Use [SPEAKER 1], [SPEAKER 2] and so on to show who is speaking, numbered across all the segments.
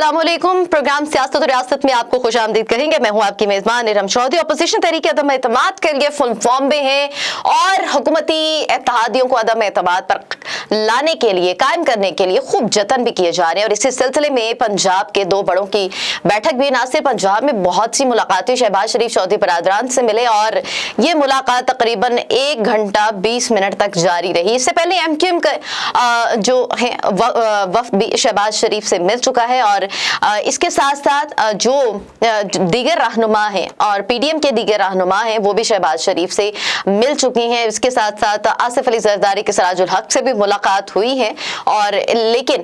[SPEAKER 1] अस्सलाम वालेकुम। प्रोग्राम सियासत और रियासत में आपको खुश आमदीद कहेंगे। मैं हूं आपकी मेजबान इरहम चौधरी। अपोजिशन तहरीक अदम एतमाद के लिए फुल फॉर्म में है और हुकूमती इत्तेहादियों को अदम एतमाद पर लाने के लिए, कायम करने के लिए खूब जतन भी किए जा रहे हैं। और इसी सिलसिले में पंजाब के दो बड़ों की बैठक भी, ना सिर्फ पंजाब में बहुत सी मुलाकातें शहबाज शरीफ चौधरी बरादरान से मिले और ये मुलाकात तकरीबन 1 घंटा 20 मिनट तक जारी रही। इससे पहले MQM का जो है वफ्द भी शहबाज शरीफ से मिल चुका है और इसके साथ साथ जो दीगर रहनुमा हैं और PDM के दीगर रहनुमा हैं वो भी शहबाज शरीफ से मिल चुकी हैं। इसके साथ साथ आसिफ अली जरदारी के सराजुल हक से भी मुलाकात हुई है। और लेकिन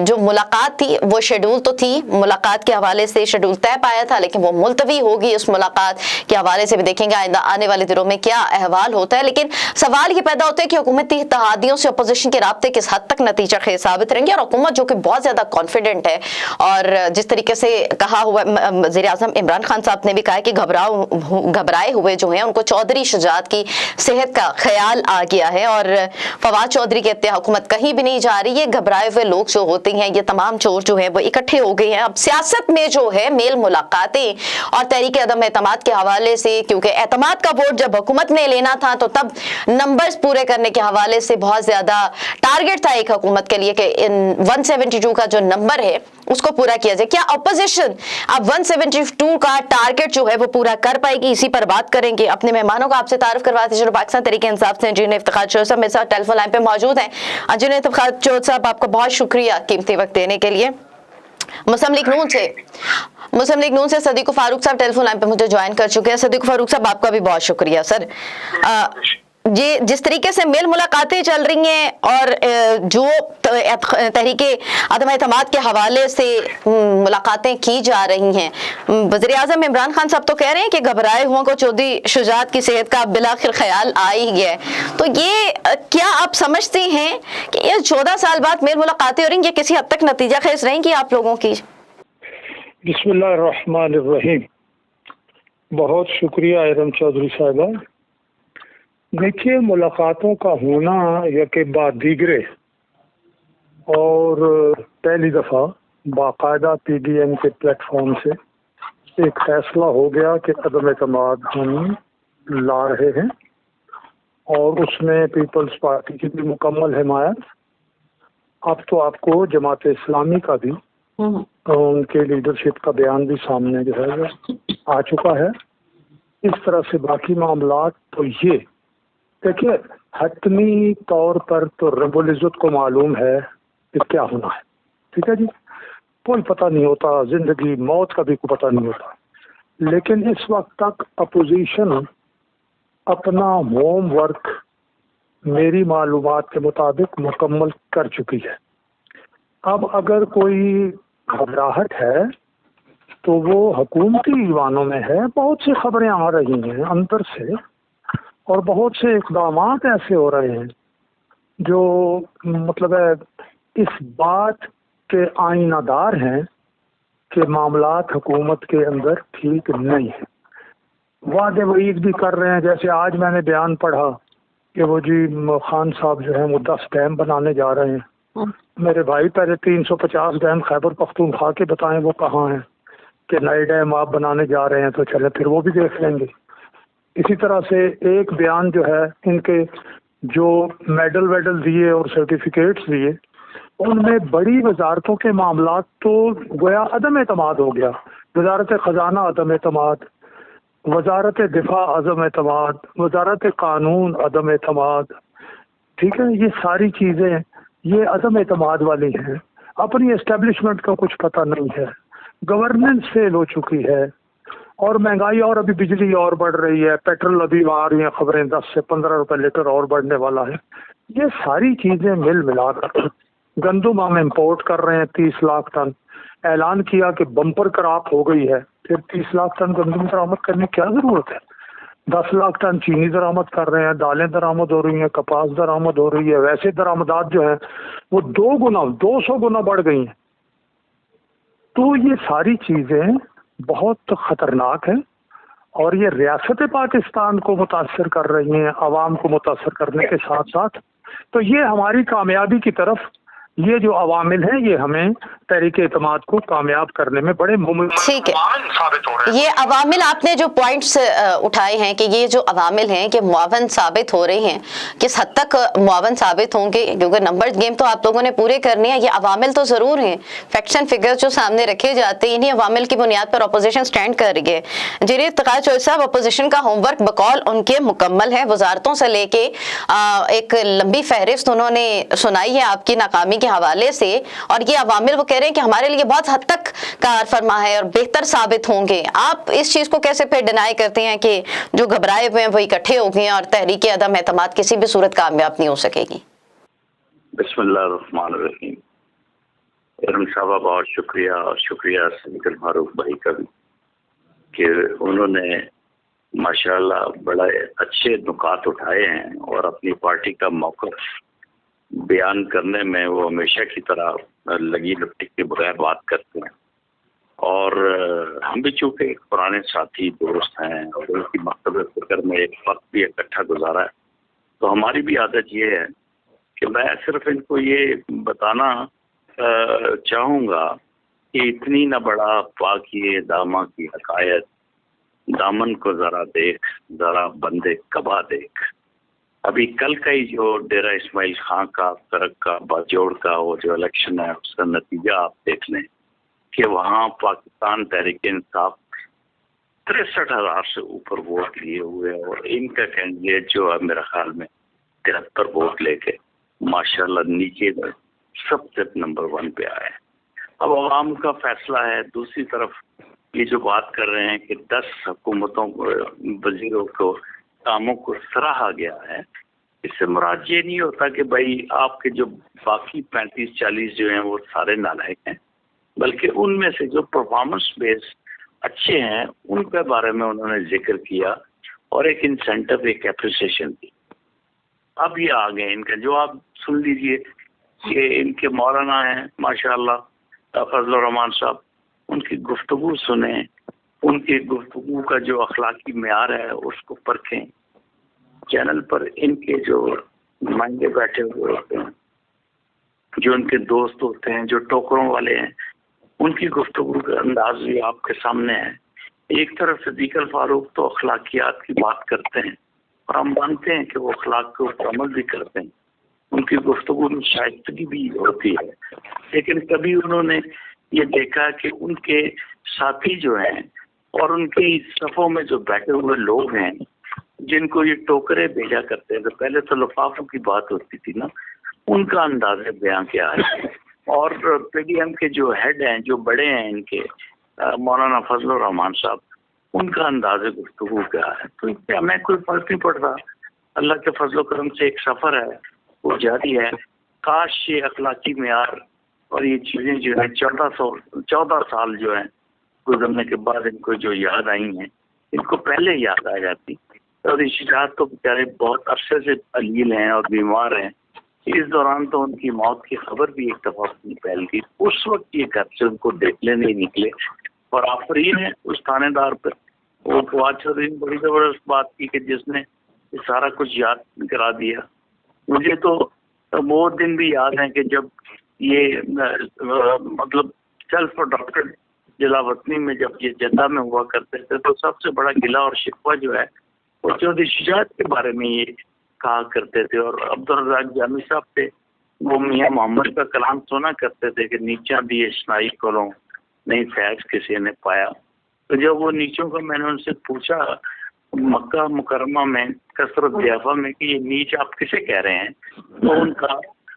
[SPEAKER 1] जो मुलाकात थी वो शेड्यूल तो थी, मुलाकात के हवाले से शेड्यूल तय पाया था, लेकिन वो मुलतवी होगी। उस मुलाकात के हवाले से भी देखेंगे आइंदा आने वाले दिनों में क्या अहवाल होता है। लेकिन सवाल ये पैदा होता है कि हुकूमती इत्तेहादियों से अपोजिशन के राब्ते किस हद तक नतीजा खेज साबित रहेंगे। और हुकूमत जो कि बहुत ज्यादा कॉन्फिडेंट है और जिस तरीके से कहा हुआ वज़ीर आज़म इमरान खान साहब ने भी कहा कि घबराए हुए जो हैं उनको चौधरी शुजात की सेहत का ख्याल आ गया है और फवाद चौधरी कहते हैं हुकूमत कहीं भी नहीं जा रही है। घबराए हुए लोग जो होते हैं, ये तमाम चोर जो है वो इकट्ठे हो गए हैं। अब सियासत में जो है मेल मुलाकातें और तहरीक अदम एतमाद के हवाले से, क्योंकि एतमाद का वोट जब हुकूमत ने लेना था तो तब नंबर्स पूरे करने के हवाले से बहुत ज्यादा टारगेट था एक हुकूमत के लिए कि 172 का जो नंबर है उसको पूरा किया जाए। क्या अपोजिशन अब 172 का टारगेट जो है वो पूरा कर पाएगी? इसी पर बात करेंगे। अपने मेहमानों का आपसे तारुफ करवाते हैं। पाकिस्तान तहरीक इंसाफ से इंजीनियर इफ्तिखार चौधरी साहब मेरे साथ टेलीफोन लाइन पे मौजूद हैं। इंजीनियर इफ्तिखार चौधरी साहब, आपका बहुत शुक्रिया कीमती वक्त देने के लिए। मुस्लिम लीग नून से सदीक फारूक साहब टेलीफोन लाइन पे मुझे ज्वाइन कर चुके हैं। सदीक फारूक साहब, आपका भी बहुत शुक्रिया सर। ये जिस तरीके से मेल मुलाकातें चल रही हैं और जो तहरीके अदम एतमाद के हवाले से मुलाकातें की जा रही हैं, वज़ीर आज़म इमरान खान साहब तो कह रहे हैं कि घबराए हुओं को चौधरी शुजात की सेहत का बिलाखिर ख्याल आ ही गया है। तो ये क्या आप समझते हैं कि ये 14 साल बाद मेल मुलाकातें हो रही हैं, ये किसी हद तक नतीजा खेज रहेंगी आप लोगों की?
[SPEAKER 2] बिस्मिल्लाहिर्रहमानिर्रहीम। बहुत शुक्रिया इरहम चौधरी साहबा। देखिए, मुलाकातों का होना या के बाद दीगरे और पहली दफ़ा बाकायदा PDM के प्लेटफॉर्म से एक फैसला हो गया कि अदम एतमाद हम ला रहे हैं और उसमें पीपल्स पार्टी की भी मुकम्मल हिमायत। अब तो आपको जमात इस्लामी का भी उनके लीडरशिप का बयान भी सामने जो है वो आ चुका है। इस तरह से बाकी मामलात तो ये देखिए, हतमी तौर पर तो रब्बुल इज़्ज़त को मालूम है कि क्या होना है। ठीक है जी, कोई पता नहीं होता, जिंदगी मौत का भी कोई पता नहीं होता। लेकिन इस वक्त तक अपोजिशन अपना होमवर्क मेरी मालूमात के मुताबिक मुकम्मल कर चुकी है। अब अगर कोई घबराहट है तो वो हुकूमती ईवानों में है। बहुत सी खबरें आ रही हैं अंदर से और बहुत से इक़दामात ऐसे हो रहे हैं जो मतलब है इस बात के आईनादार हैं कि मामलात हुकूमत के अंदर ठीक नहीं है। वादे वईद भी कर रहे हैं। जैसे आज मैंने बयान पढ़ा कि वो जी खान साहब जो है वो 10 डैम बनाने जा रहे हैं। मेरे भाई, पहले 350 डैम खैबर पख्तूनख्वा के बताएं वो कहाँ हैं कि नए डैम आप बनाने जा रहे हैं, तो चले फिर वो भी देख लेंगे। इसी तरह से एक बयान जो है, इनके जो मेडल दिए और सर्टिफिकेट्स दिए, उनमें बड़ी वजारतों के मामलात तो गोया अदम एतमाद हो गया। वजारत ख़जाना अदम एतमाद, वजारत दिफा अदम एतमाद, वजारत कानून अदम एतमाद। ठीक है, ये सारी चीज़ें ये अदम एतमाद वाली हैं। अपनी एस्टेब्लिशमेंट का कुछ पता नहीं है, गवर्नेंस फेल हो चुकी है और महंगाई और अभी बिजली और बढ़ रही है, पेट्रोल अभी आ रही हैं खबरें 10 से 15 रुपए लीटर और बढ़ने वाला है। ये सारी चीजें मिल मिलाकर गंदुम हम इम्पोर्ट कर रहे हैं 30 लाख टन। ऐलान किया कि बम्पर क्रॉप हो गई है, फिर 30 लाख टन गंदुम दरामद करने की क्या जरूरत है? 10 लाख टन चीनी दरामद कर रहे हैं, दालें दरामद हो रही हैं, कपास दरामद हो रही है। वैसे दरामदात जो है वो 200 गुना बढ़ गई हैं। तो ये सारी चीजें बहुत खतरनाक है और ये रियासत पाकिस्तान को मुतासर कर रही हैं, आवाम को मुतासर करने के साथ साथ। तो ये हमारी कामयाबी की तरफ یہ جو عوامل ہیں یہ ہمیں تحریک اعتماد کو کامیاب کرنے میں بڑے
[SPEAKER 1] ٹھیک ہے.
[SPEAKER 2] ثابت ہو رہے ہیں.
[SPEAKER 1] یہ عوامل آپ نے جو پوائنٹس اٹھائے ہیں کہ یہ جو عوامل ہیں کہ معاون ثابت ہو رہے ہیں، کس حد تک معاون ثابت ہوں گے، کیونکہ نمبر گیم تو آپ لوگوں نے پورے کرنے ہیں. یہ عوامل تو ضرور ہیں، فیکٹس اینڈ فگرز جو سامنے رکھے جاتے ہیں، انہیں عوامل کی بنیاد پر اپوزیشن سٹینڈ کر رہی ہے. جنید افتخار چوہدری صاحب، اپوزیشن کا ہوم ورک بقول ان کے مکمل ہے، وزارتوں سے لے کے ایک لمبی فہرست انہوں نے سنائی ہے آپ کی ناکامی کے حوالے سے، اور یہ عوامل وہ کہہ رہے ہیں کہ ہمارے لیے بہت حد تک کار فرما ہے اور بہتر ثابت ہوں گے. آپ اس چیز کو کیسے پھر ڈینائی کرتے ہیں کہ جو گھبرائے ہوئے ہیں وہ اکٹھے ہو گئے ہیں اور تحریک عدم اعتماد کسی بھی صورت کامیاب نہیں ہو سکے گی؟
[SPEAKER 3] بسم اللہ الرحمن الرحیم. ارم صاحبہ بہت شکریہ، اور شکریہ صدیق الفاروق بھائی کا بھی کہ انہوں نے ماشاءاللہ بڑے اچھے نکات اٹھائے ہیں، اور اپنی پارٹی کا موقف بیان کرنے میں وہ ہمیشہ کی طرح لگی لپٹی کے بغیر بات کرتے ہیں. اور ہم بھی چونکہ ایک پرانے ساتھی دوست ہیں اور ان کی مکتب فکر میں ایک وقت بھی اکٹھا گزارا ہے، تو ہماری بھی عادت یہ ہے کہ میں صرف ان کو یہ بتانا چاہوں گا کہ اتنی نہ بڑا پاکی دامہ کی حکایت، دامن کو ذرا دیکھ، ذرا بندے کبا دیکھ. ابھی کل کا ہی جو ڈیرہ اسماعیل خان کا فرق کا باجوڑ کا وہ جو الیکشن ہے اس کا نتیجہ آپ دیکھ لیں کہ وہاں پاکستان تحریک انصاف 63,000 سے اوپر ووٹ لیے ہوئے، اور ان کا کینڈیڈیٹ جو ہے میرا خیال میں 73 ووٹ لے کے ماشاءاللہ نیچے سب سے نمبر 1 پہ آئے. اب عوام کا فیصلہ ہے. دوسری طرف یہ جو بات کر رہے ہیں کہ 10 حکومتوں کو، وزیروں کو، کاموں کو سراہا گیا ہے، اس سے مراد یہ نہیں ہوتا کہ بھائی آپ کے جو باقی 35-40 جو ہیں وہ سارے نالائق ہیں، بلکہ ان میں سے جو پرفارمنس بیس اچھے ہیں ان کے بارے میں انہوں نے ذکر کیا اور ایک انسینٹو، ایک اپریسیشن دی. اب یہ آگے ان کا جو آپ سن لیجئے کہ ان کے مولانا ہیں ماشاءاللہ فضل الرحمان صاحب، ان کی گفتگو سنیں، ان کی گفتگو کا جو اخلاقی معیار ہے اس کو پرکھیں. چینل پر ان کے جو نمائندے بیٹھے ہوئے ہوتے ہیں، جو ان کے دوست ہوتے ہیں، جو ٹوکروں والے ہیں، ان کی گفتگو کا انداز بھی آپ کے سامنے ہے. ایک طرف صدیق الفاروق تو اخلاقیات کی بات کرتے ہیں اور ہم مانتے ہیں کہ وہ اخلاق کے اوپر عمل بھی کرتے ہیں، ان کی گفتگو میں شائستگی بھی ہوتی ہے، لیکن کبھی انہوں نے یہ دیکھا کہ ان کے ساتھی جو ہیں اور ان کی صفوں میں جو بیٹھے ہوئے لوگ ہیں جن کو یہ ٹوکرے بھیجا کرتے تھے، پہلے تو لفافوں کی بات ہوتی تھی نا، ان کا انداز بیان کیا ہے. اور پی ڈی ایم کے جو ہیڈ ہیں، جو بڑے ہیں ان کے مولانا فضل الرحمان صاحب، ان کا انداز گفتگو کیا ہے. تو اس سے ہمیں کوئی فرق نہیں پڑتا. اللہ کے فضل و کرم سے ایک سفر ہے وہ جاری ہے. کاش یہ اخلاقی معیار اور یہ چیزیں جو ہیں 14 سال جو ہیں گزرنے کے بعد ان کو جو یاد آئی ہیں، ان کو پہلے یاد آ جاتی. اور شجاعت تو بیچارے بہت عرصے سے علیل ہیں اور بیمار ہیں. اس دوران تو ان کی موت کی خبر بھی ایک دفعہ پھیل گئی. اس وقت یہ گھر سے ان کو دیکھنے نہیں نکلے، اور آفرین ہے اس تھانے دار پر. وہ فواد چودھری نے بڑی زبردست بات کی کہ جس نے یہ سارا کچھ یاد کرا دیا. مجھے تو وہ دن بھی یاد ہیں کہ جب یہ مطلب سیلف اڈاپٹڈ ضلع وطنی میں جب یہ جدہ میں ہوا کرتے تھے تو سب سے بڑا گلہ اور شکوہ جو ہے وہ چودھری شجاعت کے بارے میں یہ کہا کرتے تھے. اور عبدالرزاق جامی صاحب تھے، وہ میاں محمد کا کلام سنا کرتے تھے کہ نیچا بھی اشنائی کولوں نہیں فیض کسی نے پایا. تو جب وہ نیچوں کا میں نے ان سے پوچھا مکہ مکرمہ میں کثرت ضیافہ میں کہ یہ نیچ آپ کسے کہہ رہے ہیں، تو ان کا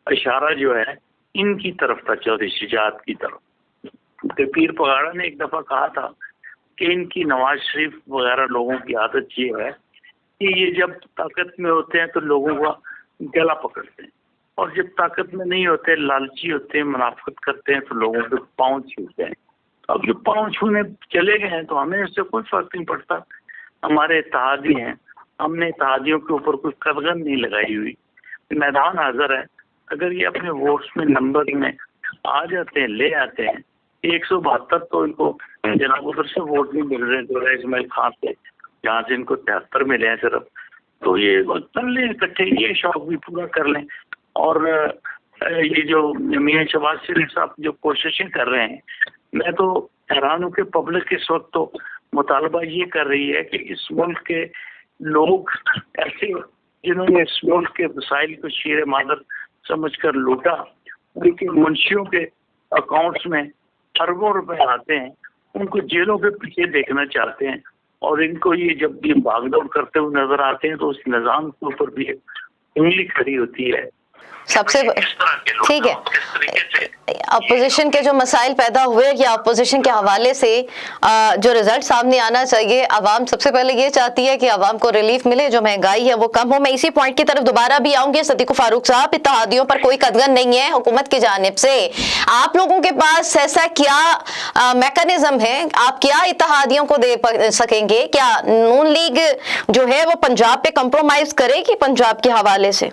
[SPEAKER 3] اشارہ جو ہے ان کی طرف تھا، چودھری شجاعت کی طرف. تو پیر پگاڑا نے ایک دفعہ کہا تھا کہ ان کی نواز شریف وغیرہ لوگوں کی عادت یہ ہے کہ یہ جب طاقت میں ہوتے ہیں تو لوگوں کا گلا پکڑتے ہیں، اور جب طاقت میں نہیں ہوتے، لالچی ہوتے ہیں، منافقت کرتے ہیں، تو لوگوں کے پاؤں چھوتے ہیں. اب جو پاؤں چھونے چلے گئے ہیں تو ہمیں اس سے کوئی فرق نہیں پڑتا. ہمارے اتحادی ہیں، ہم نے اتحادیوں کے اوپر کوئی قدغن نہیں لگائی ہوئی. میدان حاضر ہے. اگر یہ اپنے ووٹس میں نمبر میں آ جاتے ہیں، لے آتے ہیں. 172 تو ان کو جناب ادھر سے ووٹ نہیں مل رہے ڈیرہ اسماعیل خان سے، جہاں سے ان کو 73 ملے ہیں صرف. تو یہ کر لیں اکٹھے، یہ شوق بھی پورا کر لیں. اور ये जो मियां शहबाज शरीफ साहब जो कोशिशें कर रहे हैं, मैं तो हैरान हूँ कि पब्लिक इस वक्त तो मुतालबा ये कर रही है कि इस मुल्क के लोग ऐसे जिन्होंने इस मुल्क के वसाइल को शीर मादर समझ कर लूटा, उनके मुंशियों के अकाउंट्स में अरबों रुपए आते हैं, उनको जेलों के पीछे देखना चाहते हैं। और इनको ये जब ये भागदौड़ करते हुए नजर आते हैं तो उस निज़ाम के ऊपर भी उंगली खड़ी होती है।
[SPEAKER 1] सबसे ठीक है, अपोजिशन के जो मसाइल पैदा हुए या अपोजिशन के हवाले से जो रिजल्ट सामने आना चाहिए, आवाम सबसे पहले ये चाहती है कि आवाम को रिलीफ मिले, जो महंगाई है वो कम हो। मैं इसी पॉइंट की तरफ दोबारा भी आऊंगी। सदीक फारूक साहब, इत्तेहादियों पर कोई कदगन नहीं है हुकूमत की जानिब से, आप लोगों के पास ऐसा क्या मैकेनिज्म है, आप क्या इत्तेहादियों को दे सकेंगे? क्या नून लीग जो है वो पंजाब पे कंप्रोमाइज करेगी पंजाब के हवाले से?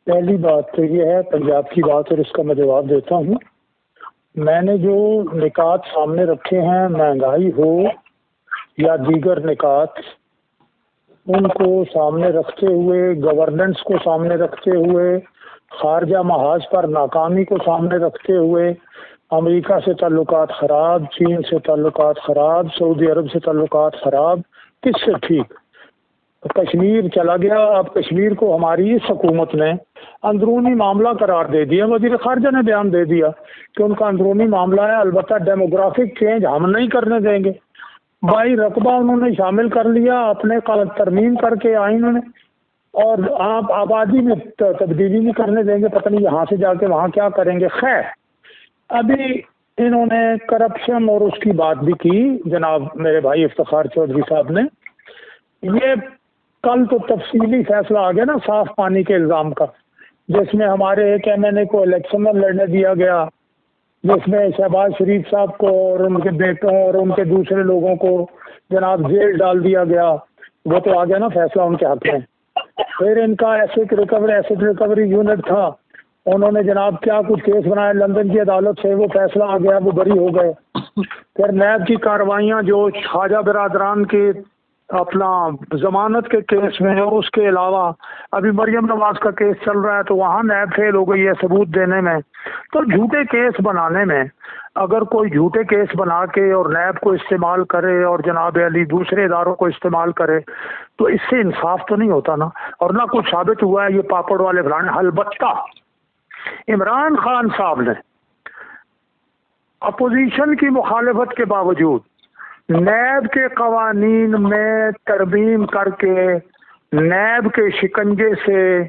[SPEAKER 2] पहली बात तो ये है पंजाब की बात, और इसका मैं जवाब देता हूँ। मैंने जो निकात सामने रखे हैं, महंगाई हो या दीगर निकात, उनको सामने रखते हुए, गवर्नेंस को सामने रखते हुए, खारजा महाज पर नाकामी को सामने रखते हुए, अमेरिका से ताल्लुकात ख़राब, चीन से ताल्लुकात ख़राब, सऊदी अरब से ताल्लुकात ख़राब, किससे ठीक? कश्मीर चला गया। अब कश्मीर को हमारी इस हुकूमत ने अंदरूनी मामला करार दे दिया। वज़ीर ख़ारजा ने बयान दे दिया कि उनका अंदरूनी मामला है, अलबत्ता डेमोग्राफिक चेंज हम नहीं करने देंगे। भाई रकबा उन्होंने शामिल कर लिया, अपने तरमीम करके आइन में, और आप आबादी में तब्दीली नहीं करने देंगे। पता नहीं यहाँ से जाके वहाँ क्या करेंगे। खैर, अभी इन्होंने करप्शन और उसकी बात भी की जनाब मेरे भाई इफ्तिखार चौधरी साहब ने। ये कल तो तफसीली फैसला आ गया ना साफ पानी के इल्ज़ाम का, जिसमें हमारे एक MNA को इलेक्शन में लड़ने दिया गया, जिसमें शहबाज शरीफ साहब को और उनके बेटों और उनके दूसरे लोगों को जनाब जेल डाल दिया गया। वो तो आ गया ना फैसला उनके हक में। फिर इनका एसेट रिकवरी यूनिट था, उन्होंने जनाब क्या कुछ केस बनाया लंदन की अदालत से, वो फैसला आ गया, वो बरी हो गए। फिर नैब की कार्रवाइयाँ जो ख्वाजा बिरादरान के अपना जमानत के केस में है, और उसके अलावा अभी मरियम नवाज का केस चल रहा है, तो वहाँ नैब फेल हो गई है सबूत देने में। तो झूठे केस बनाने में, अगर कोई झूठे केस बना के और नैब को इस्तेमाल करे और जनाब अली दूसरे इदारों को इस्तेमाल करे, तो इससे इंसाफ तो नहीं होता ना, और ना कुछ साबित हुआ है ये पापड़ वाले फलाने। अलबत्ता इमरान खान साहब ने अपोजिशन की मुखालफत के बावजूद नैब के कवानीन में तरमीम करके नैब के शिकंजे से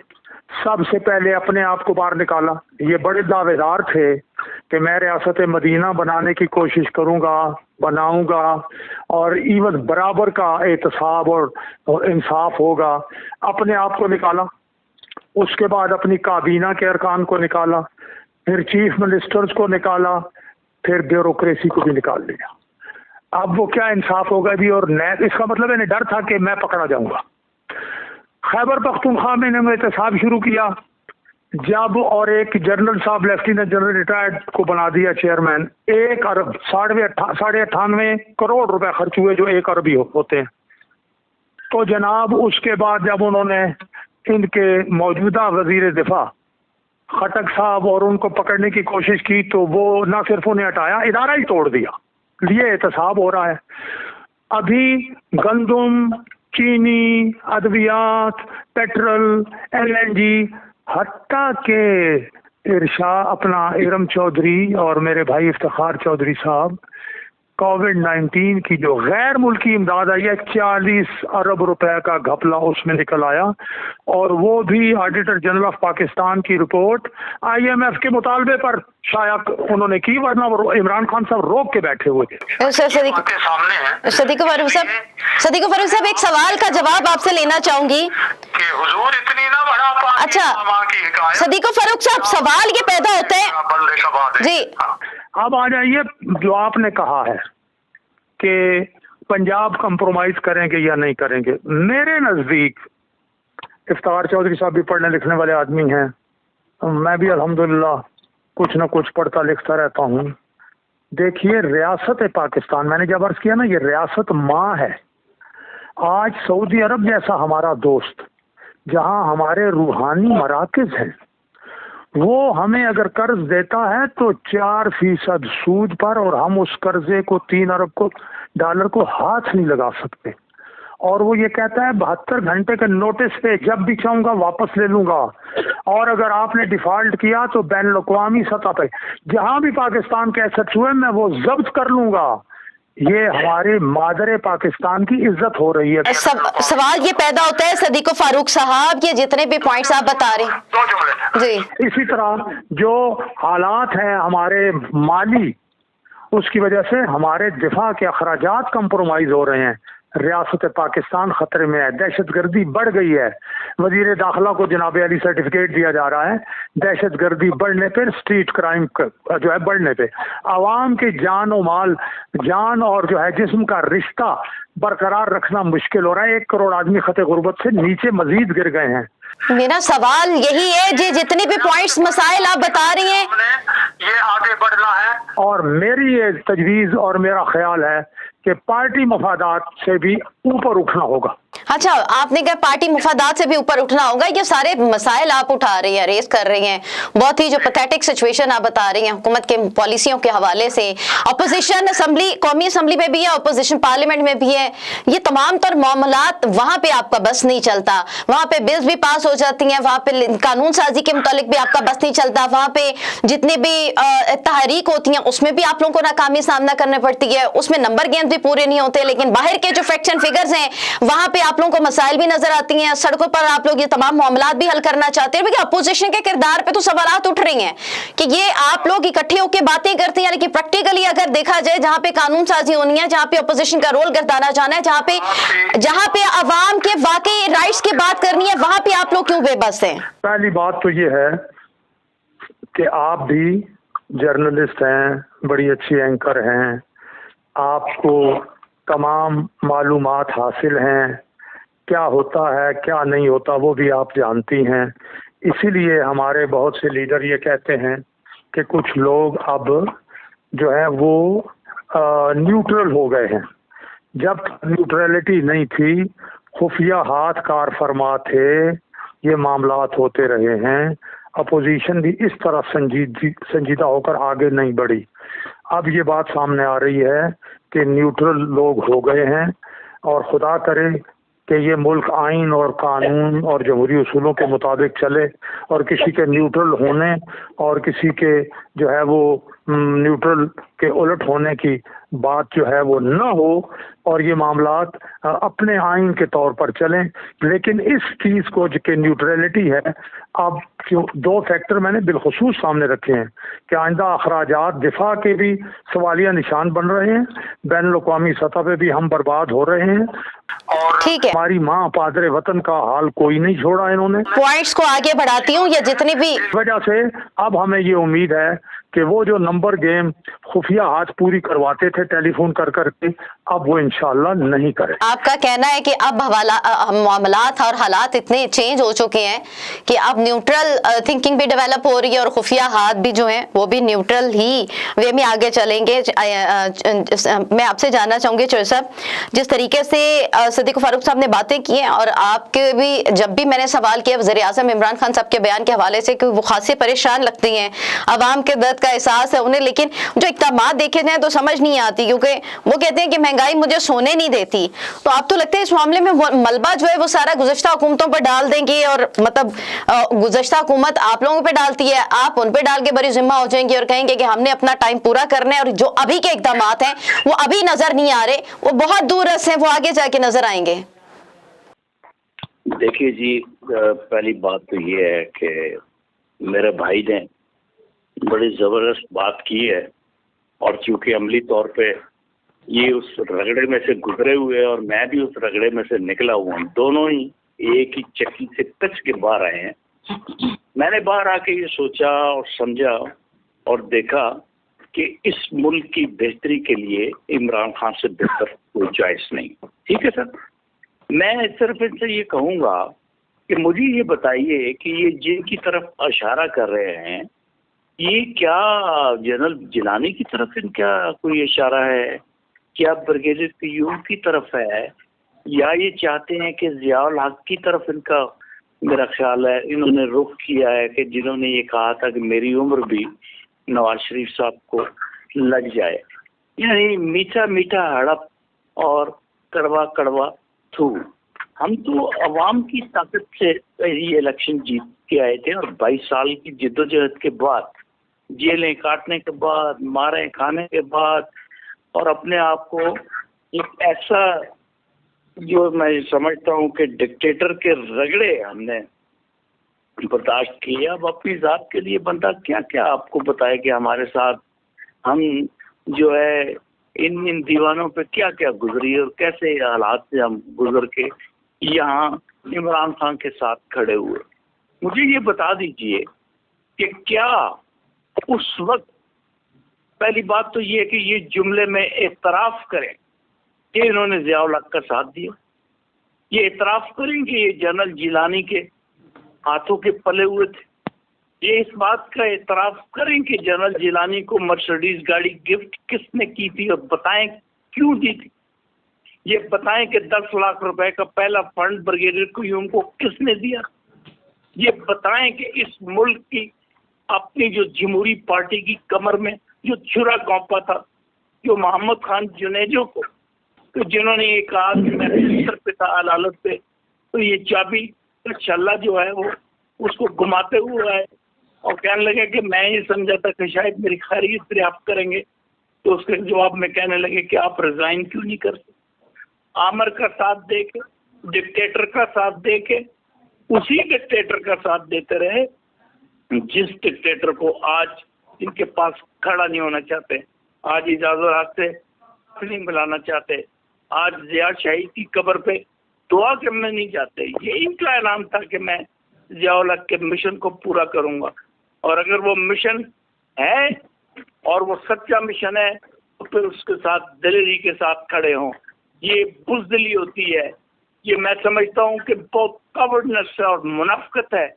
[SPEAKER 2] सबसे पहले अपने आप को बाहर निकाला। ये बड़े दावेदार थे कि मैं रियासत मदीना बनाने की कोशिश करूंगा, बनाऊंगा, और इवन बराबर का एहतसाब और इंसाफ होगा। अपने आप को निकाला, उसके बाद अपनी काबीना के अरकान को निकाला, फिर चीफ मिनिस्टर्स को निकाला, फिर ब्यूरोक्रेसी को भी निकाल लिया। अब वो क्या इंसाफ होगा भी? और नैब, इसका मतलब इन्हें डर था कि मैं पकड़ा जाऊंगा। खैबर पख्तूनख्वा में इन्होंने एहतसाब शुरू किया जब, और एक जनरल साहब लेफ्टिनेंट जनरल रिटायर्ड को बना दिया चेयरमैन। 1 अरब 98.5 करोड़ रुपए खर्च हुए, जो 1 अरब ही होते हैं। तो जनाब उसके बाद जब उन्होंने इनके मौजूदा वजीर दिफा खटक साहब और उनको पकड़ने की कोशिश की, तो वो न सिर्फ उन्हें हटाया, इदारा ही तोड़ दिया। लिए एहतसाब हो रहा है। अभी गंदम, चीनी, अद्वियात, पेट्रोल, LNG, हत्ता के अपना इरम चौधरी और मेरे भाई इफ्तिखार चौधरी साहब, कोविड-19 की जो गैर मुल्की इमदाद आई है, 40 अरब रुपए का घपला उसमें निकल आया, और वो भी ऑडिटर जनरल ऑफ पाकिस्तान की रिपोर्ट IMF के मुतालबे पर शाया उन्होंने की, वरना वो इमरान खान साहब रोक के बैठे हुए थे।
[SPEAKER 1] सदीक फारूक साहब, एक सवाल का जवाब आपसे लेना चाहूंगी
[SPEAKER 2] कि हुजूर इतनी ना बड़ा पानी।
[SPEAKER 1] अच्छा सदीक फारूक साहब, सवाल ये पैदा होता है जी।
[SPEAKER 2] अब आ जाइए, जो आपने कहा है कि पंजाब कंप्रोमाइज करेंगे या नहीं करेंगे, मेरे नज़दीक इफ्तिखार चौधरी साहब भी पढ़ने लिखने वाले आदमी हैं, मैं भी अल्हम्दुलिल्लाह कुछ न कुछ पढ़ता लिखता रहता हूँ। देखिए, रियासत पाकिस्तान, मैंने जब अर्ज किया ना, ये रियासत माँ है। आज सऊदी अरब जैसा हमारा दोस्त, जहाँ हमारे रूहानी मराकज़ हैं, वो हमें अगर कर्ज देता है तो 4% सूद पर, और हम उस कर्जे को $3 अरब डॉलर को हाथ नहीं लगा सकते। और वो ये कहता है 72 घंटे के नोटिस पे जब भी चाहूंगा वापस ले लूंगा, और अगर आपने डिफॉल्ट किया तो बैन अवी सतह पे जहां भी पाकिस्तान के एसेट्स हुए मैं वो जब्त कर लूंगा। ये हमारे मादरे पाकिस्तान की इज्जत हो रही है।
[SPEAKER 1] सवाल ये पैदा होता है सदीको फारूक साहब, ये जितने भी पॉइंट्स आप बता रहे हैं जी,
[SPEAKER 2] इसी तरह जो हालात हैं हमारे माली, उसकी वजह से हमारे दिफा के अखराजात कंप्रोमाइज हो रहे हैं। रियासत पाकिस्तान खतरे में है, दहशत गर्दी बढ़ गई है। वजीर दाखिला को जनाब अली सर्टिफिकेट दिया जा रहा है दहशत गर्दी बढ़ने पर, स्ट्रीट क्राइम जो है बढ़ने पे, आवाम के जान और माल, जान और जो है जिस्म का रिश्ता बरकरार रखना मुश्किल हो रहा है। 1 करोड़ आदमी खते गुर्बत से नीचे मजीद गिर गए हैं।
[SPEAKER 1] मेरा सवाल यही है जी, जितने भी पॉइंट्स मसाइल आप बता रही हैं
[SPEAKER 2] ये आगे बढ़ना है, और मेरी ये तजवीज और मेरा ख्याल है कि पार्टी मफादात से भी ऊपर उठना होगा।
[SPEAKER 1] अच्छा, आपने कहा पार्टी मुफादात से भी ऊपर उठना होगा। ये सारे मसाइल आप उठा रही हैं, रेस कर रही हैं, बहुत ही जो पैथेटिक सिचुएशन आप बता रही हैं हुकूमत के पॉलिसियों के हवाले से। अपोजिशन असम्बली, कौमी असम्बली में भी है, अपोजिशन पार्लियामेंट में भी है, ये तमाम तर मामलात वहाँ पे आपका बस नहीं चलता। वहाँ पे बिल्स भी पास हो जाती हैं, वहाँ पे कानून साजी के मुतालिक भी आपका बस नहीं चलता, वहाँ पे जितनी भी तहरीक होती हैं उसमें भी आप लोगों को नाकामी सामना करना पड़ती है, उसमें नंबर गेम्स भी पूरे नहीं होते। लेकिन बाहर के जो फैक्ट्स एंड फिगर्स हैं वहाँ पे आप लोगों को मसाइल भी नजर आती हैं, सड़कों पर आप लोग ये तमाम मामलात भी हल करना चाहते हैं। अपोजिशन के किरदार पे तो सवालात उठ रही हैं कि ये आप लोग इकट्ठे होकर बातें करते हैं, लेकिन प्रैक्टिकली अगर देखा जाए जहां पे कानून साजी होनी है, जहां पे अपोजिशन का रोल गर्दाना जाना है, जहां पे अवाम के वाकई राइट्स की बात करनी है, वहां पे आप लोग क्यों बेबस हैं?
[SPEAKER 2] पहली बात तो ये है कि आप भी जर्नलिस्ट हैं, बड़ी अच्छी एंकर हैं, आपको तमाम मालूमात हासिल हैं, क्या होता है क्या नहीं होता वो भी आप जानती हैं। इसीलिए हमारे बहुत से लीडर ये कहते हैं कि कुछ लोग अब जो है वो न्यूट्रल हो गए हैं। जब न्यूट्रलिटी नहीं थी, खुफिया हाथ कार फरमा थे, ये मामलात होते रहे हैं। अपोजिशन भी इस तरह संजीदा होकर आगे नहीं बढ़ी। अब ये बात सामने आ रही है कि न्यूट्रल लोग हो गए हैं, और खुदा करे कि ये मुल्क आइन और कानून और जमहूरी उसूलों के मुताबिक चले, और किसी के न्यूट्रल होने और किसी के जो है वो न्यूट्रल के उलट होने की बात जो है वो न हो, और ये मामलात अपने आइन के तौर पर चलें। लेकिन इस चीज़ को जो कि न्यूट्रलिटी है, अब जो 2 फैक्टर मैंने बिलखुसूस सामने रखे हैं कि आइंदा अखराजात दिफा के भी सवालिया निशान बन रहे हैं, बैन अवी सतह पे भी हम बर्बाद हो रहे हैं, और हमारी माँ पादरे वतन का हाल कोई नहीं छोड़ा इन्होंने।
[SPEAKER 1] पॉइंट्स को आगे बढ़ाती हूँ, या जितनी भी
[SPEAKER 2] वजह से अब हमें ये उम्मीद है कि वो जो नंबर गेम खुफिया हाथ पूरी करवाते थे टेलीफोन कर करके, अब वो इंशाल्लाह नहीं करे।
[SPEAKER 1] आपका कहना है कि अब मामलात और हालात इतने चेंज हो चुके हैं कि अब न्यूट्रल थिंकिंग भी डेवलप हो रही है, और खुफिया हाथ भी जो हैं वो भी न्यूट्रल ही वे में आगे चलेंगे। मैं आपसे जानना चाहूंगी चौधरी साहब, जिस तरीके से सदीक फारूक साहब ने बातें की हैं, और आपके भी जब भी मैंने सवाल किया वज़ीर आज़म इमरान खान साहब के बयान के हवाले से कि वो खासी परेशान लगती हैं, आवाम के दर्द का एहसास है उन्हें, लेकिन जो इक़दामात देखे जाए तो समझ नहीं आती, क्योंकि वो कहते हैं कि महंगाई मुझे सोने नहीं देती। तो आप तो लगता है इस मामले में मलबा जो है वो सारा गुज़श्ता हुकूमतों पर डाल देंगे, और मतलब गुज़श्ता हुकूमत आप लोगों पे डालती है, आप उन पे डाल के बड़ी जिम्मा हो जाएंगे और कहेंगे कि हमने अपना टाइम पूरा करना है, और जो अभी के इक़दामात हैं वो अभी नजर नहीं आ रहे, वो बहुत दूर हैं, वो आगे जाके नजर आएंगे।
[SPEAKER 3] देखिए जी, पहली बात तो ये है कि मेरे भाई ने बड़ी ज़बरदस्त बात की है, और चूँकि अमली तौर पे ये उस रगड़े में से गुजरे हुए और मैं भी उस रगड़े में से निकला हुआ हूँ, दोनों ही एक ही चक्की से कच के बाहर आए हैं। मैंने बाहर आके ये सोचा और समझा और देखा कि इस मुल्क की बेहतरी के लिए इमरान खान से बेहतर कोई चॉइस नहीं। ठीक है सर, मैं सिर्फ इनसे ये कहूँगा कि मुझे ये बताइए कि ये जिनकी तरफ इशारा कर रहे हैं, ये क्या जनरल जिलानी की तरफ इनका कोई इशारा है, क्या ब्रिगेडियर क्यूम की तरफ है, या ये चाहते हैं कि ज़ियाउल हक की तरफ इनका मेरा ख्याल है इन्होंने रुख किया है कि जिन्होंने ये कहा था कि मेरी उम्र भी नवाज शरीफ साहब को लग जाए, यानी मीठा मीठा हड़प और कड़वा कड़वा थू। हम तो अवाम की ताकत से ये इलेक्शन जीत के आए थे और 22 साल की जिद्दोजहद के बाद, जेलें काटने के बाद, मारें खाने के बाद, और अपने आप को एक ऐसा, जो मैं समझता हूँ कि डिक्टेटर के रगड़े हमने बर्दाश्त किए। अब अपनी जात के लिए बंदा क्या क्या आपको बताए कि हमारे साथ हम जो है इन दीवानों पे क्या क्या गुजरी और कैसे हालात से हम गुजर के यहाँ इमरान खान के साथ खड़े हुए। मुझे ये बता दीजिए कि क्या उस वक्त, पहली बात तो ये कि ये जुमले में एतराफ़ करें कि इन्होंने ज़िया-उल हक का साथ दिया, ये एतराफ़ करें कि ये जनरल जिलानी के हाथों के पले हुए थे, ये इस बात का एतराफ़ करें कि जनरल जिलानी को मर्सिडीज गाड़ी गिफ्ट किसने की थी और बताएं क्यों दी थी, ये बताएं कि 10 लाख रुपए का पहला फंड ब्रिगेडियर क्यूम को किसने दिया, ये बताएं कि इस मुल्क की अपनी जो जमहूरी पार्टी की कमर में जो छुरा कौंपा था, जो मोहम्मद खान जुनेजो को, तो जिन्होंने ये कहा कि मैं सर पे था अदालत पे, तो ये चाबी का छल्ला जो है वो उसको घुमाते हुए आए और कहने लगे कि मैं ये समझा था कि शायद मेरी खैरियत दरियाफ्त करेंगे, तो उसके जवाब में कहने लगे कि आप रिजाइन क्यों नहीं करते। आमर का साथ दे के, डिक्टेटर का साथ दे के, उसी डिक्टेटर का साथ देते रहे जिस डिक्टेटर को आज इनके पास खड़ा नहीं होना चाहते, आज इजाज़ुल हक से नहीं मिलाना चाहते, आज ज़िया शहीद की कब्र पे दुआ करने नहीं चाहते। ये इनका ऐलान था कि मैं ज़िया-उल हक के मिशन को पूरा करूंगा, और अगर वो मिशन है और वो सच्चा मिशन है तो फिर उसके साथ दिलेरी के साथ खड़े हों। ये बुज़दिली होती है, ये मैं समझता हूँ कि बहुत कवर्डनेस और मुनाफिकत है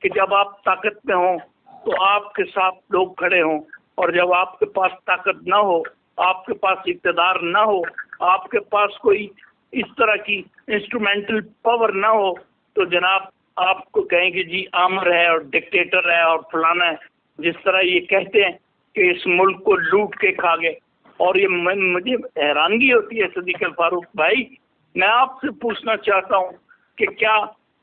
[SPEAKER 3] कि जब आप ताकत में हो तो आपके साथ लोग खड़े हों, और जब आपके पास ताकत ना हो, आपके पास इक़्तिदार ना हो, आपके पास कोई इस तरह की इंस्ट्रूमेंटल पावर ना हो, तो जनाब आपको कहेंगे जी आमर है और डिक्टेटर है और फलाना है। जिस तरह ये कहते हैं कि इस मुल्क को लूट के खा गए, और ये मुझे हैरानगी होती है सिद्दीक फारूक भाई, मैं आपसे पूछना चाहता हूँ कि क्या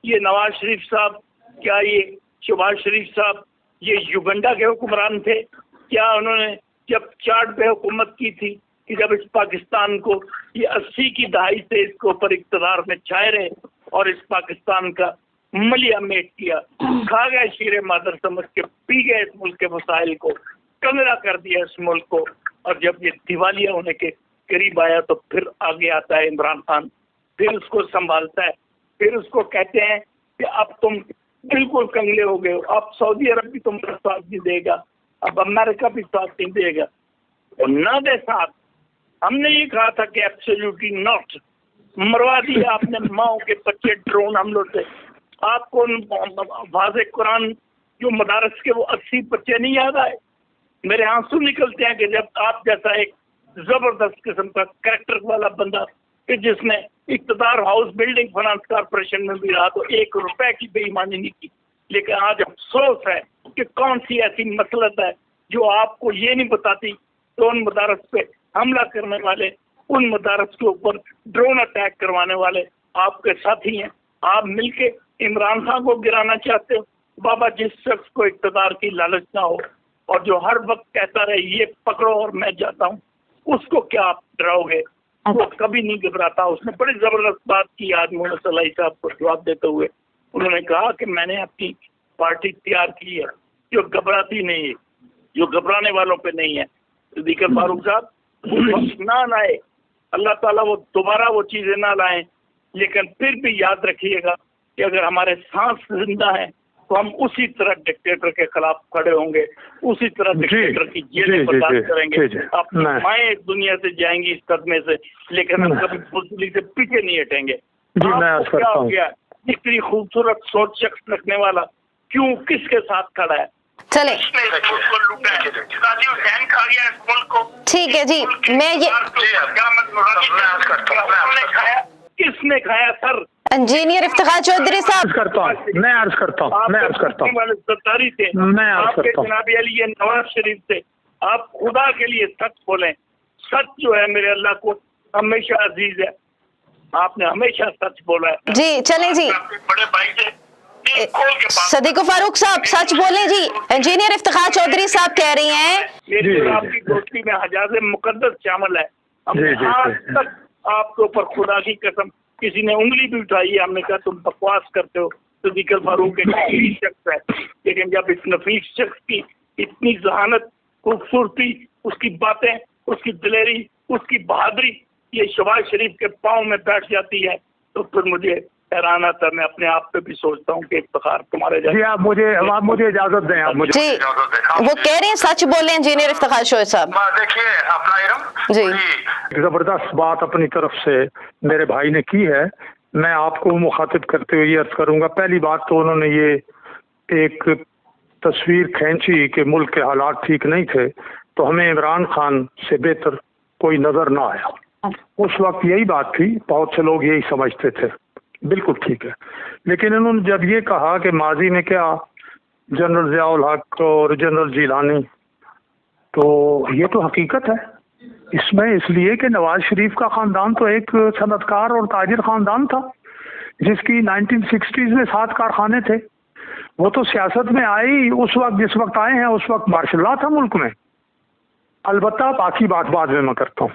[SPEAKER 3] ये नवाज शरीफ साहब, क्या ये शहबाज शरीफ साहब ये युगंडा के हुक्मरान थे? क्या उन्होंने जब चार्ट पे हुकूमत की थी कि जब इस पाकिस्तान को ये 80 की दहाई से इसके ऊपर इक़्तिदार में छाए रहे और इस पाकिस्तान का मलिया मेट किया, खा गए शीरे मादर समझ के, पी गए इस मुल्क के वसाइल को, कंगरा कर दिया इस मुल्क को, और जब ये दिवालिया होने के करीब आया तो फिर आगे आता है इमरान खान, फिर उसको संभालता है, फिर उसको कहते हैं कि अब तुम बिल्कुल कंगले हो गए हो, अब सऊदी अरब भी तुम्हारा साथ नहीं देगा, अब अमेरिका भी साथ नहीं देगा, और न दे साथ। हमने ये कहा था कि एब्सोल्युटली नॉट, मरवा दिया आपने माओ के बच्चे ड्रोन हमलों से। आपको वाज़े कुरान जो मदारस के वो 80 बच्चे नहीं याद आए? मेरे आंसू निकलते हैं कि जब आप जैसा एक जबरदस्त किस्म का कैरेक्टर वाला बंदा कि जिसने इक़्तिदार हाउस बिल्डिंग फाइनेंस कॉर्पोरेशन में भी रहा तो 1 रुपए की बेईमानी नहीं की, लेकिन आज अफसोस है कि कौन सी ऐसी मसलत है जो आपको ये नहीं बताती कि उन मदारस पे हमला करने वाले, उन मदारस के ऊपर ड्रोन अटैक करवाने वाले आपके साथी हैं। आप मिलके इमरान खान को गिराना चाहते हो। बाबा, जिस शख्स को इक़्तिदार की लालच ना हो और जो हर वक्त कहता रहे ये पकड़ो और मैं जाता हूँ, उसको क्या आप डराओगे? वो कभी नहीं घबराता। उसने बड़ी जबरदस्त बात की आज मोहम्मद सलाई साहब को जवाब देते हुए। उन्होंने कहा कि मैंने अपनी पार्टी तैयार की है जो घबराती नहीं है, जो घबराने वालों पे नहीं है। सिद्दीक फारूक साहब, ना लाए अल्लाह ताला वो दोबारा वो चीजें ना लाएं, लेकिन फिर भी याद रखिएगा कि अगर हमारे सांस जिंदा है तो हम उसी तरह डिक्टेटर के खिलाफ खड़े होंगे, उसी तरह डिक्टेटर की जेलें बर्दाश्त करेंगे। अपनी माएँ दुनिया से जाएंगी इस सदमे से, लेकिन हम कभी बुज़दिली से पीछे नहीं हटेंगे। आपको क्या हो गया? इतनी खूबसूरत सोच शख्स रखने वाला क्यों, किसके साथ खड़ा है?
[SPEAKER 1] चले ठीक है जी, मैं ये
[SPEAKER 3] किसने खाया सर?
[SPEAKER 1] इंजीनियर इफ्तिखार चौधरी साहब,
[SPEAKER 2] मैं अर्ज करता हूँ
[SPEAKER 4] सत्तारी थे,
[SPEAKER 2] मैं अर्ज
[SPEAKER 4] आपके
[SPEAKER 2] करता हूँ।
[SPEAKER 4] जनाबी अली ये नवाज शरीफ से, आप खुदा के लिए सच बोलें। सच जो है मेरे अल्लाह को हमेशा अजीज है, आपने हमेशा सच बोला है।
[SPEAKER 1] जी चलें जी,
[SPEAKER 4] आपके बड़े भाई से दिल खोल के बात
[SPEAKER 1] सदीक फारूक साहब सच बोलें जी। इंजीनियर इफ्तिखार चौधरी साहब कह रही हैं
[SPEAKER 4] मेरी
[SPEAKER 2] जी,
[SPEAKER 4] और
[SPEAKER 2] जी,
[SPEAKER 4] आपकी
[SPEAKER 2] जी।
[SPEAKER 4] दोस्ती में हजाज मुकद्दस शामिल है। हमने
[SPEAKER 2] जी, जी,
[SPEAKER 4] आज
[SPEAKER 2] जी।
[SPEAKER 4] तक आपके ऊपर खुदा की कसम किसी ने उंगली भी उठाई है, हमने कहा तुम बकवास करते हो, सदीक फारूक एक नफीस शख्स है। लेकिन जब इस नफीस शख्स की इतनी जहानत, खूबसूरती, उसकी बातें, उसकी दिलेरी, उसकी बहादुरी ये शहबाज शरीफ के पाँव में बैठ जाती है तो फिर मुझे हैरान आता है। मैं अपने आप पे भी सोचता हूँ कि इफ्तिखार तुम्हारे
[SPEAKER 2] जी आप मुझे इजाजत दें, आप मुझे
[SPEAKER 1] जी, वो कह रही हैं सच बोलें इंजीनियर इफ्तिखार चौधरी साहब।
[SPEAKER 4] देखिए अपना इरम
[SPEAKER 1] जी
[SPEAKER 2] जबरदस्त बात अपनी तरफ से मेरे भाई ने की है। मैं आपको मुखातिब करते हुए ये अर्ज करूंगा, पहली बात तो उन्होंने ये एक तस्वीर खींची कि मुल्क के हालात ठीक नहीं थे, तो हमें इमरान खान से बेहतर कोई नजर ना आया। उस वक्त यही बात थी, बहुत से लोग यही समझते थे, बिल्कुल ठीक है। लेकिन इन्होंने जब ये कहा कि माजी में क्या जनरल ज़ियाउल हक और जनरल जिलानी, तो ये तो हकीकत है इसमें, इसलिए कि नवाज शरीफ का ख़ानदान तो एक सनतकार और ताजिर ख़ानदान था जिसकी 1960s में 7 कारखाने थे। वो तो सियासत में आए ही उस वक्त जिस वक्त आए हैं, उस वक्त मार्शल लॉ था मुल्क में। अलबत्ता बाकी बात बाद में मैं करता हूँ।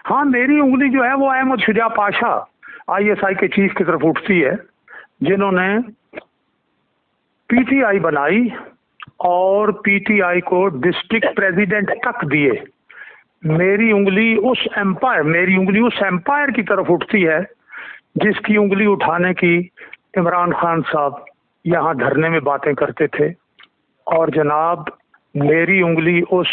[SPEAKER 2] हाँ, मेरी उंगली जो है वो अहमद शुजा पाशा ISI के चीफ की तरफ उठती है, जिन्होंने PTI बनाई और PTI को डिस्ट्रिक्ट प्रेसिडेंट तक दिए। मेरी उंगली उस एम्पायर की तरफ उठती है जिसकी उंगली उठाने की इमरान खान साहब यहाँ धरने में बातें करते थे। और जनाब मेरी उंगली उस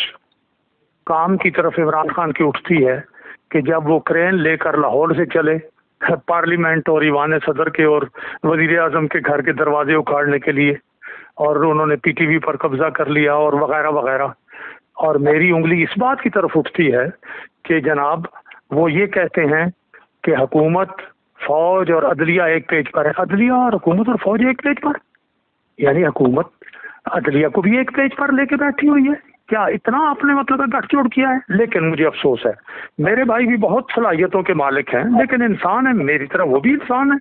[SPEAKER 2] काम की तरफ इमरान खान की उठती है कि जब वो क्रेन लेकर लाहौर से चले पार्लियामेंट और ईवान सदर के और वजीर आजम के घर के दरवाजे उखाड़ने के लिए, और उन्होंने PTV पर कब्जा कर लिया और वगैरह वगैरह। और मेरी उंगली इस बात की तरफ उठती है कि जनाब वो ये कहते हैं कि हुकूमत, फौज और अदलिया एक पेज पर है। अदलिया और हुकूमत और फौज एक पेज पर, यानी हुकूमत अदलिया को भी एक पेज पर लेके बैठी हुई है। क्या इतना आपने मतलब गठजोड़ किया है? लेकिन मुझे अफसोस है, मेरे भाई भी बहुत सलाहियतों के मालिक हैं, लेकिन इंसान है, मेरी तरह वो भी इंसान है।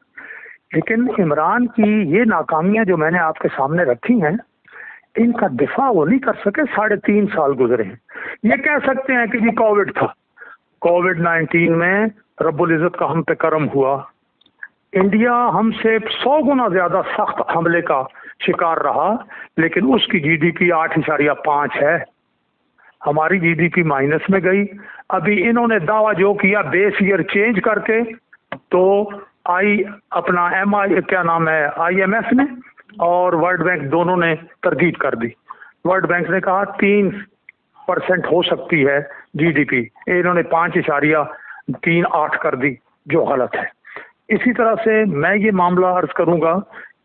[SPEAKER 2] लेकिन इमरान की ये नाकामियां जो मैंने आपके सामने रखी हैं, इनका दिफा वो नहीं कर सके। 3.5 साल गुजरे हैं। ये कह सकते हैं कि जी कोविड था, कोविड-19 में रब्बुल इज़्ज़त का हम पे करम हुआ। इंडिया हमसे 100 गुना ज्यादा सख्त हमले का शिकार रहा, लेकिन उसकी GDP 8.5 है, हमारी GDP माइनस में गई। अभी इन्होंने दावा जो किया बेस ईयर चेंज करके, तो IMF ने और वर्ल्ड बैंक दोनों ने तरदीद कर दी। वर्ल्ड बैंक ने कहा 3% हो सकती है GDP, इन्होंने 5.38 कर दी, जो गलत है। इसी तरह से मैं ये मामला अर्ज करूंगा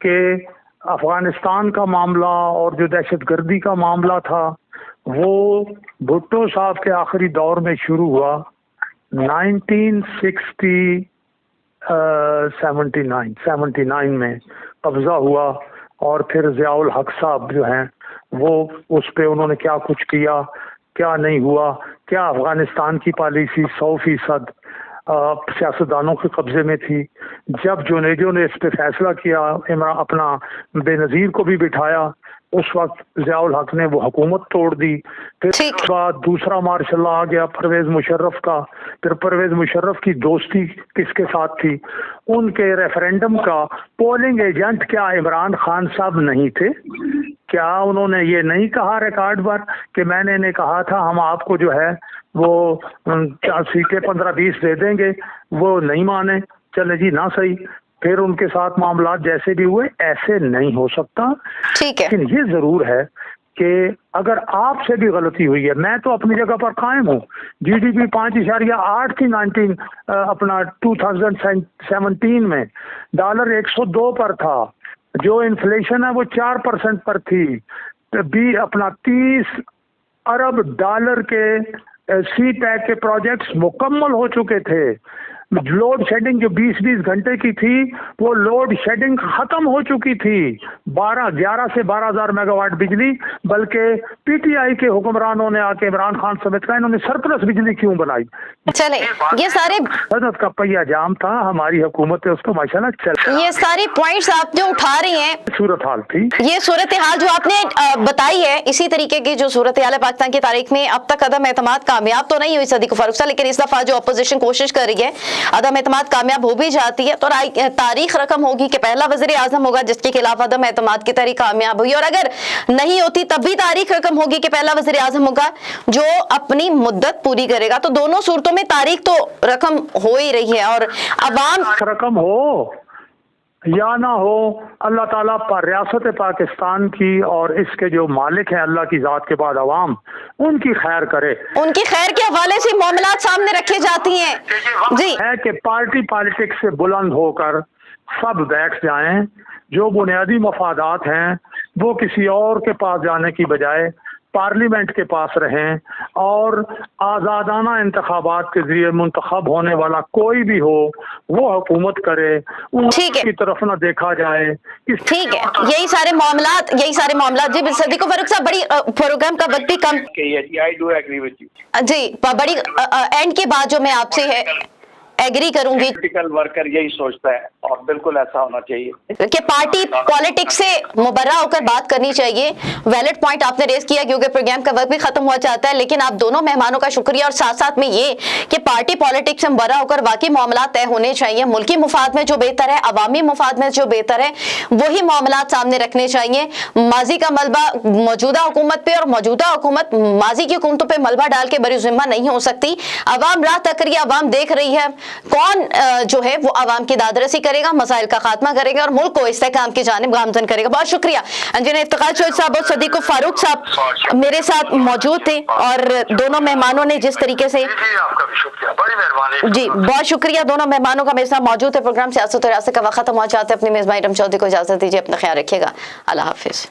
[SPEAKER 2] कि अफगानिस्तान का मामला और जो दहशतगर्दी का मामला था वो भुट्टो साहब के आखिरी दौर में शुरू हुआ 1979 में कब्जा हुआ। और फिर ज़ियाउल हक साहब जो हैं वो उस पे उन्होंने क्या कुछ किया, क्या नहीं हुआ, क्या अफगानिस्तान की पॉलिसी 100% सियासतदानों के कब्जे में थी। जब जुनेजो ने इस पे फैसला किया, इमरान अपना बेनज़ीर को भी बिठाया, उस वक्त ज़ियाउल हक ने वो हुकूमत तोड़ दी। फिर उसके बाद दूसरा मार्शल लॉ आ गया परवेज़ मुशर्रफ का। फिर परवेज़ मुशर्रफ की दोस्ती किसके साथ थी? उनके रेफरेंडम का पोलिंग एजेंट क्या इमरान खान साहब नहीं थे? क्या उन्होंने ये नहीं कहा रिकॉर्ड पर कि मैंने इन्हें कहा था हम आपको जो है वो सीटें 15-20 दे देंगे? वो नहीं माने, चले जी ना सही। फिर उनके साथ मामला जैसे भी हुए, ऐसे नहीं हो सकता।
[SPEAKER 1] ठीक है,
[SPEAKER 2] लेकिन ये जरूर है कि अगर आपसे भी गलती हुई है, मैं तो अपनी जगह पर कायम हूँ। GDP 5.8 थी 2017 में, डॉलर 102 पर था, जो इन्फ्लेशन है वो 4% पर थी। भी अपना 30 अरब डॉलर के CPEC के प्रोजेक्ट्स मुकम्मल हो चुके थे। लोड शेडिंग जो 20-20 घंटे की थी, वो लोड शेडिंग खत्म हो चुकी थी। 11 से 12,000 मेगावाट बिजली, बल्कि पीटीआई के हुक्मरानों ने आके इमरान खान समेत का इन्होंने सरप्लस बिजली क्यों बनाई?
[SPEAKER 1] चले ये सारे
[SPEAKER 2] सनत का पहिया जाम था, हमारी हुकूमत है उसको माशाल्लाह चल,
[SPEAKER 1] ये सारे पॉइंट्स आप जो उठा रही हैं,
[SPEAKER 2] सूरत हाल थी।
[SPEAKER 1] ये सूरत हाल जो आपने बताई है, इसी तरीके की जो सूरत हाल है पाकिस्तान की तारीख में, अब तक अदम एतमाद कामयाब तो नहीं हुई सदीक फारूक साहब, लेकिन इस दफा जो अपोजिशन कोशिश कर रही है, अदम एतमाद कामयाब हो भी जाती है तो तारीख रकम होगी कि पहला वज़ीर आज़म होगा जिसके खिलाफ अदम एतमाद की तारीख कामयाब हुई, और अगर नहीं होती तब भी तारीख रकम होगी कि पहला वज़ीर आज़म होगा जो अपनी मुद्दत पूरी करेगा। तो दोनों सूरतों में तारीख तो रकम हो ही रही है, और अवाम
[SPEAKER 2] रकम हो या ना हो, अल्लाह ताला पर रियासत पाकिस्तान की और इसके जो मालिक हैं अल्लाह की जात के बाद अवाम, उनकी खैर करे।
[SPEAKER 1] उनकी खैर के हवाले से मामलात सामने रखे जाती हैं जी,
[SPEAKER 2] है कि पार्टी पॉलिटिक्स से बुलंद होकर सब बैठ जाएं, जो बुनियादी मफादात हैं वो किसी और के पास जाने की बजाय पार्लियामेंट के पास रहें, और आज़ादाना इंतखाबात के जरिए मुंतखब होने वाला कोई भी हो वो हुकूमत करे, उसकी तरफ ना देखा जाए।
[SPEAKER 1] ठीक है, यही सारे मामलात जी। सदीक फारूक साहब, बड़ी प्रोग्राम का वक्त भी कम
[SPEAKER 4] I do agree with you
[SPEAKER 1] जी, बड़ी एंड के बाद जो मैं आपसे है एग्री करूंगी,
[SPEAKER 4] पॉलिटिकल वर्कर यही सोचता है और बिल्कुल ऐसा होना चाहिए
[SPEAKER 1] कि पार्टी पॉलिटिक्स से मुबर्रा होकर बात करनी चाहिए। वैलिड पॉइंट आपने रेज किया, क्योंकि प्रोग्राम का वक्त भी खत्म हुआ चाहता है, लेकिन आप दोनों मेहमानों का शुक्रिया, और साथ साथ में ये कि पार्टी पॉलिटिक्स से मुबर्रा होकर बाकी मामला तय होने चाहिए। मुल्की मुफाद में जो बेहतर है, अवामी मुफाद में जो बेहतर है, वही मामला सामने रखने चाहिए। माजी का मलबा मौजूदा हुकूमत पे और मौजूदा हुकूमत माजी की हुकूमतों पे मलबा डाल के बरी जिम्मा नहीं हो सकती। अवाम राह तक रही है, अवाम देख रही है, कौन जो है वो आवाम की दादरसी करेगा, मसाइल का खात्मा करेगा और मुल्क को इस्तेहकाम की जानिब गामजन करेगा। बहुत शुक्रिया इंजीनियर इफ्तिखार चौधरी साहब और सदीक फारूक साहब मेरे साथ मौजूद थे, और दोनों मेहमानों ने जिस तरीके से
[SPEAKER 5] आपका भी शुक्रिया, बड़ी मेहरबानी
[SPEAKER 1] जी, बहुत शुक्रिया दोनों मेहमानों का मेरे साथ मौजूद है। प्रोग्राम सियासत और रियासत का वक्त खत्म हुआ चाहते हैं, अपनी मेजबान इरम चौधरी को इजाजत दीजिए, अपना ख्याल रखिएगा, अल्लाह हाफिज।